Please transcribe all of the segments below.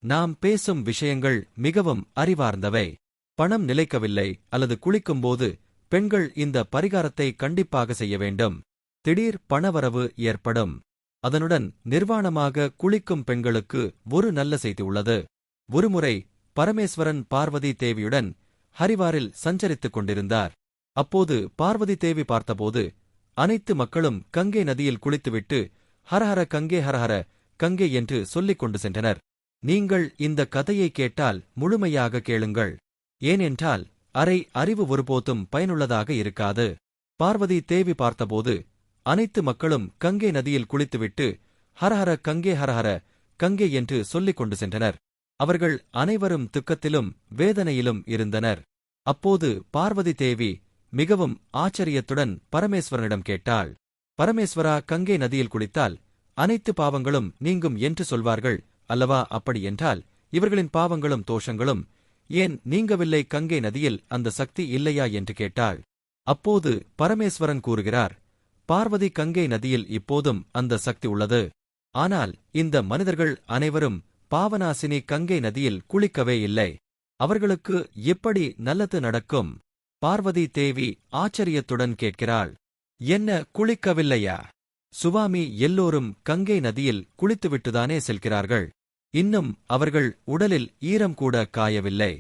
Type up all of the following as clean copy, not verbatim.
நாம் பேசும் விஷயங்கள் மிகவும் அறிவார்ந்தவை. பணம் நிலைக்கவில்லை அல்லது குளிக்கும்போது பெண்கள் இந்த பரிகாரத்தை கண்டிப்பாக செய்ய வேண்டும். திடீர் பணவரவு ஏற்படும். அதனுடன் நிர்வாணமாக குளிக்கும் பெண்களுக்கு ஒரு நல்ல செய்தி உள்ளது. ஒருமுறை பரமேஸ்வரன் பார்வதி தேவியுடன் ஹரிவாரில் சஞ்சரித்துக் கொண்டிருந்தார். அப்போது பார்வதி தேவி பார்த்தபோது அனைத்து மக்களும் கங்கை நதியில் குளித்துவிட்டு ஹரஹர கங்கே ஹரஹர கங்கே என்று சொல்லிக் கொண்டு சென்றனர். நீங்கள் இந்த கதையை கேட்டால் முழுமையாக கேளுங்கள். ஏனென்றால் அரை அறிவு ஒருபோதும் பயனுள்ளதாக இருக்காது. பார்வதி தேவி பார்த்தபோது அனைத்து மக்களும் கங்கை நதியில் குளித்துவிட்டு ஹரஹர கங்கே ஹரஹர கங்கே என்று சொல்லிக் கொண்டு சென்றனர். அவர்கள் அனைவரும் துக்கத்திலும் வேதனையிலும் இருந்தனர். அப்போது பார்வதி தேவி மிகவும் ஆச்சரியத்துடன் பரமேஸ்வரனிடம் கேட்டாள், பரமேஸ்வரா, கங்கை நதியில் குளித்தால் அனைத்து பாவங்களும் நீங்கும் என்று சொல்வார்கள் அல்லவா? அப்படி என்றால் இவர்களின் பாவங்களும் தோஷங்களும் ஏன் நீங்கவில்லை? கங்கை நதியில் அந்த சக்தி இல்லையா என்று கேட்டாள். அப்போது பரமேஸ்வரன் கூறுகிறார், பார்வதி, கங்கை நதியில் இப்போதும் அந்த சக்தி உள்ளது. ஆனால் இந்த மனிதர்கள் அனைவரும் பாவநாசினி கங்கை நதியில் குளிக்கவே இல்லை. அவர்களுக்கு எப்படி நல்லது நடக்கும்? பார்வதி தேவி ஆச்சரியத்துடன் கேட்கிறாள், என்ன குளிக்கவில்லையா? சுவாமி, எல்லோரும் கங்கை நதியில் குளித்துவிட்டுதானே செல்கிறார்கள். இன்னும் அவர்கள் உடலில் ஈரம் கூட காயவில்லை.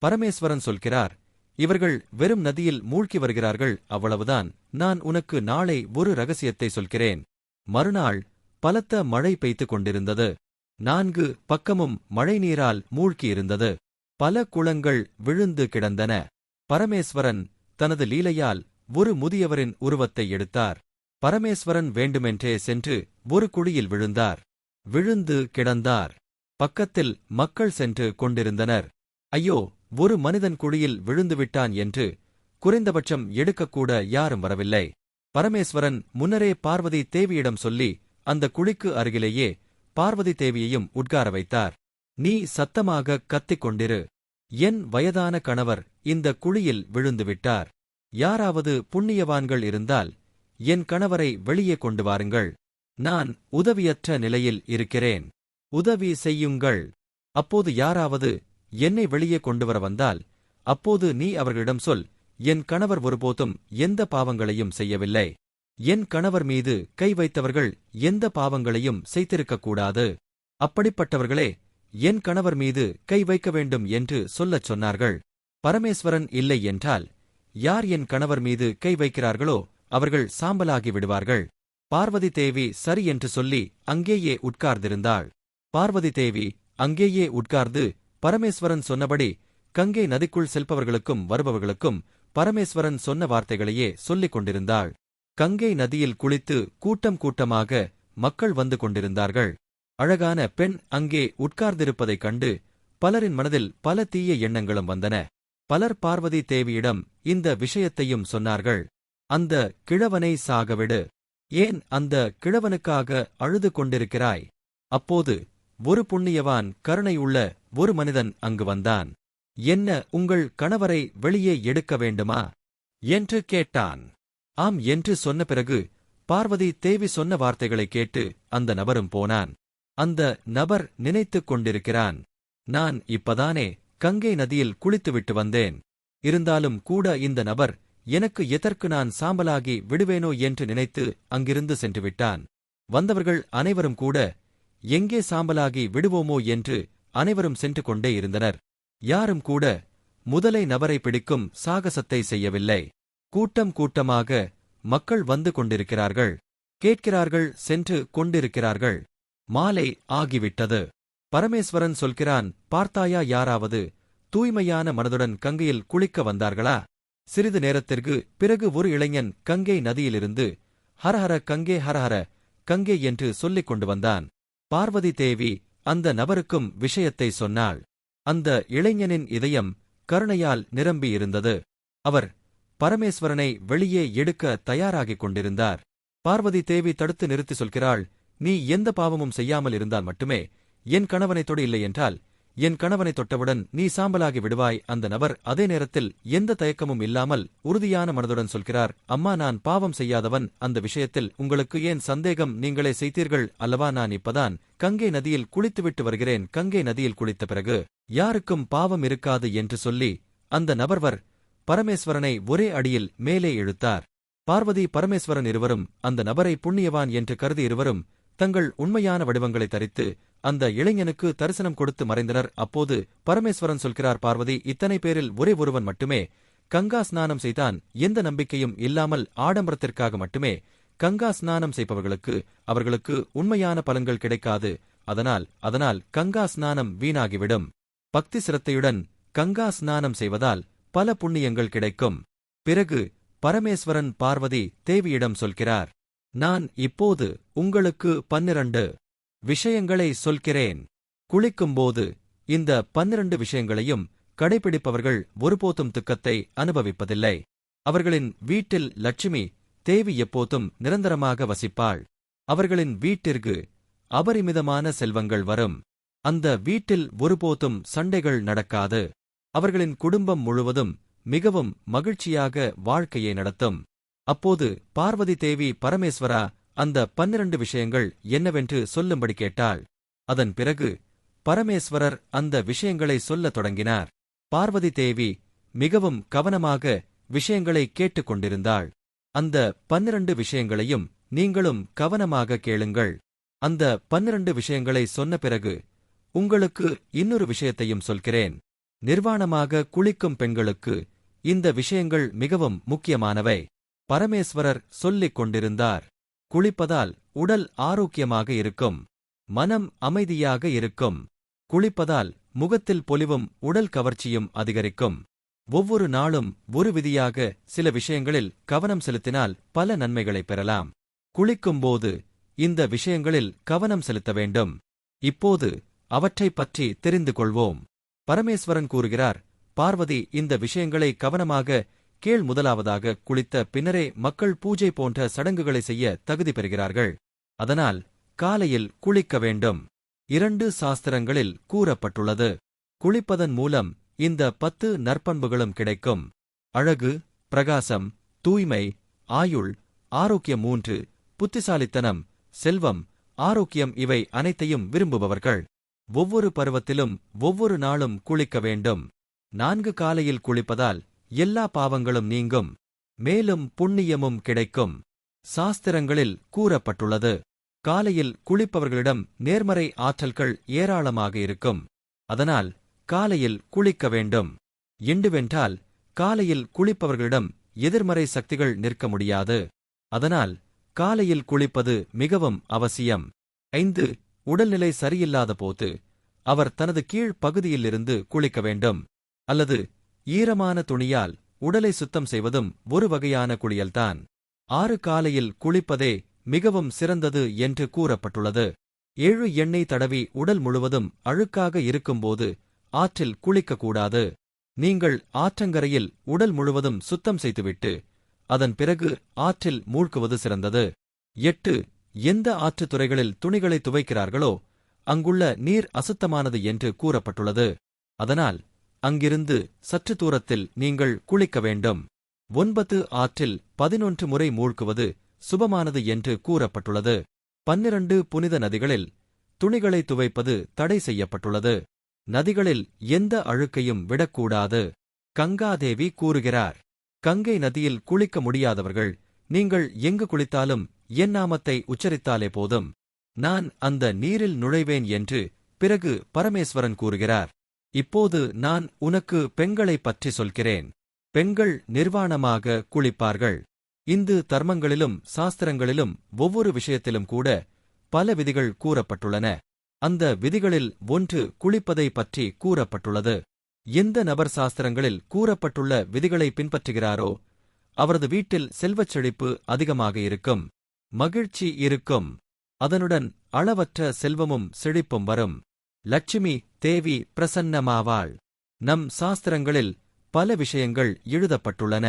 பரமேஸ்வரன் சொல்கிறார், இவர்கள் வெறும் நதியில் மூழ்கி வருகிறார்கள், அவ்வளவுதான். நான் உனக்கு நாளை ஒரு ரகசியத்தை சொல்கிறேன். மறுநாள் பலத்த மழை பெய்து கொண்டிருந்தது. 4 பக்கமும் மழைநீரால் மூழ்கியிருந்தது. பல குளங்கள் விழுந்து கிடந்தன. பரமேஸ்வரன் தனது லீலையால் ஒரு முதியவரின் உருவத்தை எடுத்தார். பரமேஸ்வரன் வேண்டுமென்றே சென்று ஒரு குழியில் விழுந்தார். விழுந்து கிடந்தார். பக்கத்தில் மக்கள் சென்று கொண்டிருந்தனர். ஐயோ, ஒரு மனிதன் குழியில் விழுந்துவிட்டான் என்று குறைந்தபட்சம் எடுக்கக்கூட யாரும் வரவில்லை. பரமேஸ்வரன் முன்னரே பார்வதி தேவியிடம் சொல்லி அந்த குழிக்கு அருகிலேயே பார்வதி தேவியையும் உட்கார வைத்தார். நீ சத்தமாக கத்திக் கொண்டிரு. என் வயதான கணவர் இந்த குழியில் விழுந்துவிட்டார். யாராவது புண்ணியவான்கள் இருந்தால் என் கணவரை வெளியே கொண்டு வாருங்கள். நான் உதவியற்ற நிலையில் இருக்கிறேன். உதவி செய்யுங்கள். அப்போது யாராவது என்னை வெளியே கொண்டுவர வந்தால் அப்போது நீ அவர்களிடம் சொல், என் கணவர் ஒருபோதும் எந்த பாவங்களையும் செய்யவில்லை. என் கணவர் மீது கை வைத்தவர்கள் எந்த பாவங்களையும் செய்திருக்கக்கூடாது. அப்படிப்பட்டவர்களே என் கணவர் மீது கை வைக்க வேண்டும் என்று சொல்லச் சொன்னார்கள். பரமேஸ்வரன் இல்லை என்றால் யார் என் கணவர் மீது கை வைக்கிறார்களோ அவர்கள் சாம்பலாகி விடுவார்கள். பார்வதி தேவி சரி என்று சொல்லி அங்கேயே உட்கார்ந்திருந்தாள். பார்வதி தேவி அங்கேயே உட்கார்ந்து பரமேஸ்வரன் சொன்னபடி கங்கை நதிக்குள் செல்பவர்களுக்கும் வருபவர்களுக்கும் பரமேஸ்வரன் சொன்ன வார்த்தைகளையே சொல்லிக் கொண்டிருந்தாள். கங்கை நதியில் குளித்து கூட்டம் கூட்டமாக மக்கள் வந்து கொண்டிருந்தார்கள். அழகான பெண் அங்கே உட்கார்ந்திருப்பதைக் கண்டு பலரின் மனதில் பல தீய எண்ணங்களும் வந்தன. பலர் பார்வதி தேவியிடம் இந்த விஷயத்தையும் சொன்னார்கள். அந்த கிழவனை சாகவிடு. ஏன் அந்த கிழவனுக்காக அழுது கொண்டிருக்கிறாய்? அப்போது ஒரு புண்ணியவான், கருணையுள்ள ஒரு மனிதன் அங்கு வந்தான். என்ன, உங்கள் கணவரை வெளியே எடுக்க வேண்டுமா என்று கேட்டான். ஆம் என்று சொன்ன பிறகு பார்வதி தேவி சொன்ன வார்த்தைகளைக் கேட்டு அந்த நபரும் போனான். அந்த நபர் நினைத்துக் கொண்டிருக்கிறான், நான் இப்பதானே கங்கை நதியில் குளித்துவிட்டு வந்தேன். இருந்தாலும் கூட இந்த நபர் எனக்கு எதற்கு நான் சாம்பலாகி விடுவேனோ என்று நினைத்து அங்கிருந்து சென்று விட்டான். வந்தவர்கள் அனைவரும் கூட எங்கே சாம்பலாகி விடுவோமோ என்று அனைவரும் சென்று கொண்டே இருந்தனர். யாரும் கூட முதலை நபரை பிடிக்கும் சாகசத்தை செய்யவில்லை. கூட்டம் கூட்டமாக மக்கள் வந்து கொண்டிருக்கிறார்கள், கேட்கிறார்கள், சென்று கொண்டிருக்கிறார்கள். மாலை ஆகிவிட்டது. பரமேஸ்வரன் சொல்கிறான், பார்த்தாயா, யாராவது தூய்மையான மனதுடன் கங்கையில் குளிக்க வந்தார்களா? சிறிது நேரத்திற்கு பிறகு ஒரு இளைஞன் கங்கை நதியிலிருந்து ஹரஹர கங்கே ஹரஹர கங்கே என்று சொல்லிக் கொண்டு வந்தான். பார்வதி தேவி அந்த நபருக்கும் விஷயத்தை சொன்னாள். அந்த இளைஞனின் இதயம் கருணையால் நிரம்பியிருந்தது. அவர் பரமேஸ்வரனை வெளியே எடுக்க தயாராகிக் கொண்டிருந்தார். பார்வதி தேவி தடுத்து நிறுத்தி சொல்கிறாள், நீ எந்த பாவமும் செய்யாமல் இருந்தால் மட்டுமே என் கணவனை தொடு, இல்லை என்றால் என் கணவனை தொட்டவுடன் நீ சாம்பலாகி விடுவாய். அந்த நபர் அதே நேரத்தில் எந்த தயக்கமும் இல்லாமல் உறுதியான மனதுடன் சொல்கிறார், அம்மா, நான் பாவம் செய்யாதவன். அந்த விஷயத்தில் உங்களுக்கு ஏன் சந்தேகம்? நீங்களே செய்தீர்கள் அல்லவா? நான் இப்பதான் கங்கை நதியில் குளித்துவிட்டு வருகிறேன். கங்கை நதியில் குளித்த பிறகு யாருக்கும் பாவம் இருக்காது என்று சொல்லி அந்த நபர்வர் பரமேஸ்வரனை ஒரே அடியில் மேலே இழுத்தார். பார்வதி பரமேஸ்வரன் இருவரும் அந்த நபரை புண்ணியவான் என்று கருதி இருவரும் தங்கள் உண்மையான வடிவங்களை தரித்து அந்த இளைஞனுக்கு தரிசனம் கொடுத்து மறைந்தனர். அப்போது பரமேஸ்வரன் சொல்கிறார், பார்வதி, இத்தனை பேரில் ஒரே ஒருவன் மட்டுமே கங்கா ஸ்நானம் செய்தான். எந்த நம்பிக்கையும் இல்லாமல் ஆடம்பரத்திற்காக மட்டுமே கங்கா ஸ்நானம் செய்பவர்களுக்கு அவர்களுக்கு உண்மையான பலன்கள் கிடைக்காது. அதனால் கங்கா ஸ்நானம் வீணாகிவிடும். பக்தி சிரத்தையுடன் கங்கா ஸ்நானம் செய்வதால் பல புண்ணியங்கள் கிடைக்கும். பிறகு பரமேஸ்வரன் பார்வதி தேவியிடம் சொல்கிறார், நான் இப்போது உங்களுக்கு 12 விஷயங்களை சொல்கிறேன். குளிக்கும்போது இந்த 12 விஷயங்களையும் கடைபிடிப்பவர்கள் ஒருபோதும் துக்கத்தை அனுபவிப்பதில்லை. அவர்களின் வீட்டில் லட்சுமி தேவி எப்போதும் நிரந்தரமாக வசிப்பாள். அவர்களின் வீட்டிற்கு அபரிமிதமான செல்வங்கள் வரும். அந்த வீட்டில் ஒருபோதும் சண்டைகள் நடக்காது. அவர்களின் குடும்பம் முழுவதும் மிகவும் மகிழ்ச்சியாக வாழ்க்கையை நடத்தும். அப்போது பார்வதி தேவி, பரமேஸ்வரா, அந்த 12 விஷயங்கள் என்னவென்று சொல்லும்படி கேட்டாள். அதன் பிறகு பரமேஸ்வரர் அந்த விஷயங்களை சொல்லத் தொடங்கினார். பார்வதி தேவி மிகவும் கவனமாக விஷயங்களை கேட்டுக் கொண்டிருந்தாள். அந்த 12 விஷயங்களையும் நீங்களும் கவனமாக கேளுங்கள். அந்த 12 விஷயங்களை சொன்ன பிறகு உங்களுக்கு இன்னொரு விஷயத்தையும் சொல்கிறேன். நிர்வாணமாக குளிக்கும் பெண்களுக்கு இந்த விஷயங்கள் மிகவும் முக்கியமானவை. பரமேஸ்வரர் சொல்லிக் கொண்டிருந்தார். குளிப்பதால் உடல் ஆரோக்கியமாக இருக்கும். மனம் அமைதியாக இருக்கும். குளிப்பதால் முகத்தில் பொலிவும் உடல் கவர்ச்சியும் அதிகரிக்கும். ஒவ்வொரு நாளும் ஒரு விதியாக சில விஷயங்களில் கவனம் செலுத்தினால் பல நன்மைகளைப் பெறலாம். குளிக்கும்போது இந்த விஷயங்களில் கவனம் செலுத்த வேண்டும். இப்போது அவற்றைப் பற்றி தெரிந்து கொள்வோம். பரமேஸ்வரன் கூறுகிறார், பார்வதி, இந்த விஷயங்களை கவனமாக கேள். முதலாவதாக, குளித்த பின்னரே மக்கள் பூஜை போன்ற சடங்குகளை செய்ய தகுதி பெறுகிறார்கள். அதனால் காலையில் குளிக்க வேண்டும். 2 சாஸ்திரங்களில் கூறப்பட்டுள்ளது. குளிப்பதன் மூலம் இந்த 10 நற்பண்புகளும் கிடைக்கும். அழகு, பிரகாசம், தூய்மை, ஆயுள், ஆரோக்கியம், 3 புத்திசாலித்தனம், செல்வம், ஆரோக்கியம், இவை அனைத்தையும் விரும்புபவர்கள் ஒவ்வொரு பருவத்திலும் ஒவ்வொரு நாளும் குளிக்க வேண்டும். 4 காலையில் குளிப்பதால் எல்லா பாவங்களும் நீங்கும். மேலும் புண்ணியமும் கிடைக்கும். சாஸ்திரங்களில் கூறப்பட்டுள்ளது, காலையில் குளிப்பவர்களிடம் நேர்மறை ஆற்றல்கள் ஏராளமாக இருக்கும். அதனால் காலையில் குளிக்க வேண்டும். எண்டுவென்றால் காலையில் குளிப்பவர்களிடம் எதிர்மறை சக்திகள் நிற்க முடியாது. அதனால் காலையில் குளிப்பது மிகவும் அவசியம். 5 உடல்நிலை சரியில்லாத போது அவர் தனது கீழ் பகுதியிலிருந்து குளிக்க வேண்டும். அல்லது ஈரமான துணியால் உடலை சுத்தம் செய்வதும் ஒரு வகையான குளியல்தான். 6 காலையில் குளிப்பதே மிகவும் சிறந்தது என்று கூறப்பட்டுள்ளது. 7 எண்ணெய் தடவி உடல் முழுவதும் அழுக்காக இருக்கும்போது ஆற்றில் குளிக்கக்கூடாது. நீங்கள் ஆற்றங்கரையில் உடல் முழுவதும் சுத்தம் செய்துவிட்டு அதன் பிறகு ஆற்றில் மூழ்குவது சிறந்தது. 8 எந்த ஆற்றுத் துறைகளில் துணிகளை துவைக்கிறார்களோ அங்குள்ள நீர் அசுத்தமானது என்று கூறப்பட்டுள்ளது. அதனால் அங்கிருந்து சற்று தூரத்தில் நீங்கள் குளிக்க வேண்டும். 9 ஆற்றில் 11 முறை மூழ்குவது சுபமானது என்று கூறப்பட்டுள்ளது. 12 புனித நதிகளில் துணிகளை துவைப்பது தடை செய்யப்பட்டுள்ளது. நதிகளில் எந்த அழுக்கையும் விடக்கூடாது. கங்காதேவி கூறுகிறார், கங்கை நதியில் குளிக்க முடியாதவர்கள் நீங்கள் எங்கு குளித்தாலும் என் நாமத்தை உச்சரித்தாலே போதும், நான் அந்த நீரில் நுழைவேன் என்று பிறகு பரமேஸ்வரன் கூறுகிறார். இப்போது நான் உனக்கு பெண்களைப் பற்றி சொல்கிறேன். பெண்கள் நிர்வாணமாக குளிப்பார்கள். இந்து தர்மங்களிலும் சாஸ்திரங்களிலும் ஒவ்வொரு விஷயத்திலும் கூட பல விதிகள் கூறப்பட்டுள்ளன. அந்த விதிகளில் ஒன்று குளிப்பதை பற்றி கூறப்பட்டுள்ளது. எந்த நபர் சாஸ்திரங்களில் கூறப்பட்டுள்ள விதிகளை பின்பற்றுகிறாரோ அவரது வீட்டில் செல்வச் செழிப்பு அதிகமாக இருக்கும், மகிழ்ச்சி இருக்கும். அதனுடன் அளவற்ற செல்வமும் செழிப்பும் வரும். லட்சுமி தேவி பிரசன்னமாவாள். நம் சாஸ்திரங்களில் பல விஷயங்கள் எழுதப்பட்டுள்ளன.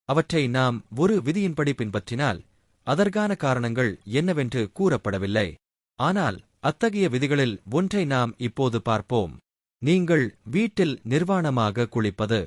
அவற்றை நாம் ஒரு விதியின்படி பின்பற்றினால் அதற்கான காரணங்கள் என்னவென்று கூறப்படவில்லை. ஆனால் அத்தகைய விதிகளில் ஒன்றை நாம் இப்போது பார்ப்போம். நீங்கள் வீட்டில் நிர்வாணமாக குளிப்பது.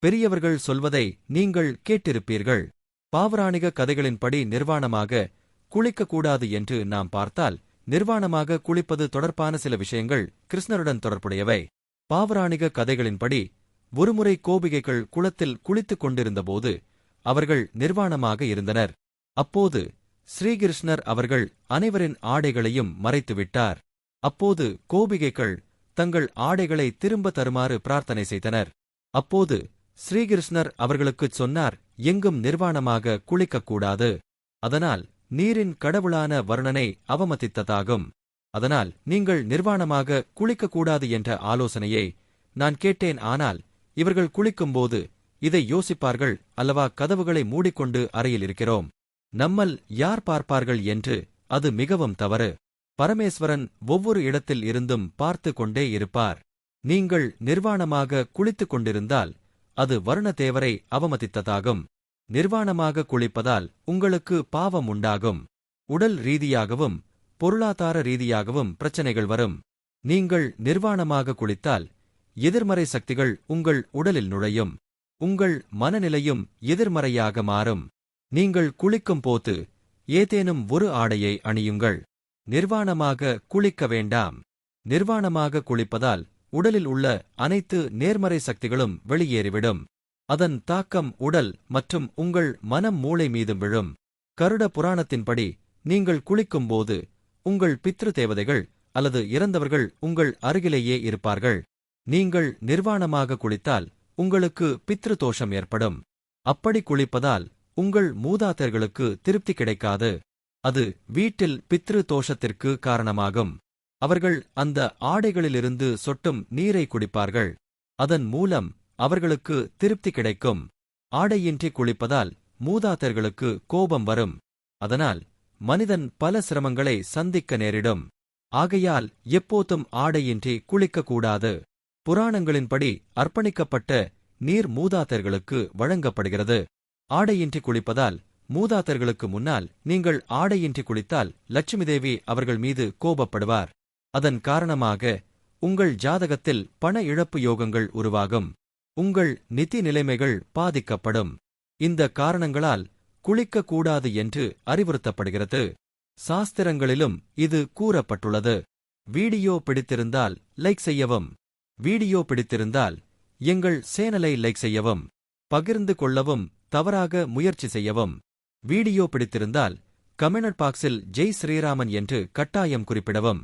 பெரியவர்கள் சொல்வதை நீங்கள் கேட்டிருப்பீர்கள். பௌராணிக கதைகளின்படி நிர்வாணமாக குளிக்கக்கூடாது என்று நாம் பார்த்தால், நிர்வாணமாக குளிப்பது தொடர்பான சில விஷயங்கள் கிருஷ்ணருடன் தொடர்புடையவை. பௌராணிக கதைகளின்படி ஒருமுறை கோபிகைகள் குளத்தில் குளித்துக் கொண்டிருந்தபோது அவர்கள் நிர்வாணமாக இருந்தனர். அப்போது ஸ்ரீகிருஷ்ணர் அவர்கள் அனைவரின் ஆடைகளையும் மறைத்துவிட்டார். அப்போது கோபிகைகள் தங்கள் ஆடைகளை திரும்ப தருமாறு பிரார்த்தனை செய்தனர். அப்போது ஸ்ரீகிருஷ்ணர் அவர்களுக்குச் சொன்னார், எங்கும் நிர்வாணமாக குளிக்கக்கூடாது. அதனால் நீரின் கடவுளான வருணனை அவமதித்ததாகும். அதனால் நீங்கள் நிர்வாணமாக குளிக்கக்கூடாது என்ற ஆலோசனையை நான் கேட்டேன். ஆனால் இவர்கள் குளிக்கும்போது இதை யோசிப்பார்கள் அல்லவா, கதவுகளை மூடிக்கொண்டு அறையில் இருக்கிறோம், நம்மல் யார் பார்ப்பார்கள் என்று. அது மிகவும் தவறு. பரமேஸ்வரன் ஒவ்வொரு இடத்தில் இருந்தும் பார்த்து கொண்டே இருப்பார். நீங்கள் நிர்வாணமாக குளித்துக் கொண்டிருந்தால் அது வருணதேவரை அவமதித்ததாகும். நிர்வாணமாக குளிப்பதால் உங்களுக்கு பாவம் உண்டாகும். உடல் ரீதியாகவும் பொருளாதார ரீதியாகவும் பிரச்சனைகள் வரும். நீங்கள் நிர்வாணமாக குளித்தால் எதிர்மறை சக்திகள் உங்கள் உடலில் நுழையும். உங்கள் மனநிலையும் எதிர்மறையாக மாறும். நீங்கள் குளிக்கும் போது ஏதேனும் ஒரு ஆடையை அணியுங்கள். நிர்வாணமாக குளிக்க வேண்டாம். நிர்வாணமாக குளிப்பதால் உடலில் உள்ள அனைத்து நேர்மறை சக்திகளும் வெளியேறிவிடும். அதன் தாக்கம் உடல் மற்றும் உங்கள் மனம் மூளை மீதும் விழும். கருட புராணத்தின்படி நீங்கள் குளிக்கும்போது உங்கள் பித்ரு தேவதைகள் அல்லது இறந்தவர்கள் உங்கள் அருகிலேயே இருப்பார்கள். நீங்கள் நிர்வாணமாக குளித்தால் உங்களுக்கு பித்ரு தோஷம் ஏற்படும். அப்படி குளிப்பதால் உங்கள் மூதாதையர்களுக்கு திருப்தி கிடைக்காது. அது வீட்டில் பித்ரு தோஷத்திற்கு காரணமாகும். அவர்கள் அந்த ஆடைகளிலிருந்து சொட்டும் நீரை குடிப்பார்கள். அதன் மூலம் அவர்களுக்கு திருப்தி கிடைக்கும். ஆடையின்றி குளிப்பதால் மூதாதையர்களுக்கு கோபம் வரும். அதனால் மனிதன் பல சிரமங்களை சந்திக்க நேரிடும். ஆகையால் எப்போதும் ஆடையின்றி குளிக்கக்கூடாது. புராணங்களின்படி அர்ப்பணிக்கப்பட்ட நீர் மூதாதையர்களுக்கு வழங்கப்படுகிறது. ஆடையின்றி குளிப்பதால் மூதாதையர்களுக்கு முன்னால் நீங்கள் ஆடையின்றி குளித்தால் லட்சுமி தேவி அவர்கள் மீது கோபப்படுவார். அதன் காரணமாக உங்கள் ஜாதகத்தில் பண இழப்பு யோகங்கள் உருவாகும். உங்கள் நிதி நிலைமைகள் பாதிக்கப்படும். இந்த காரணங்களால் குளிக்கக்கூடாது என்று அறிவுறுத்தப்படுகிறது. சாஸ்திரங்களிலும் இது கூறப்பட்டுள்ளது. வீடியோ பிடித்திருந்தால் லைக் செய்யவும். வீடியோ பிடித்திருந்தால் எங்கள் சேனலை லைக் செய்யவும். பகிர்ந்து கொள்ளவும், தவறாக முயற்சி செய்யவும். வீடியோ பிடித்திருந்தால் கமெண்ட் பாக்ஸில் ஜெய் ஸ்ரீராமன் என்று கட்டாயம் குறிப்பிடவும்.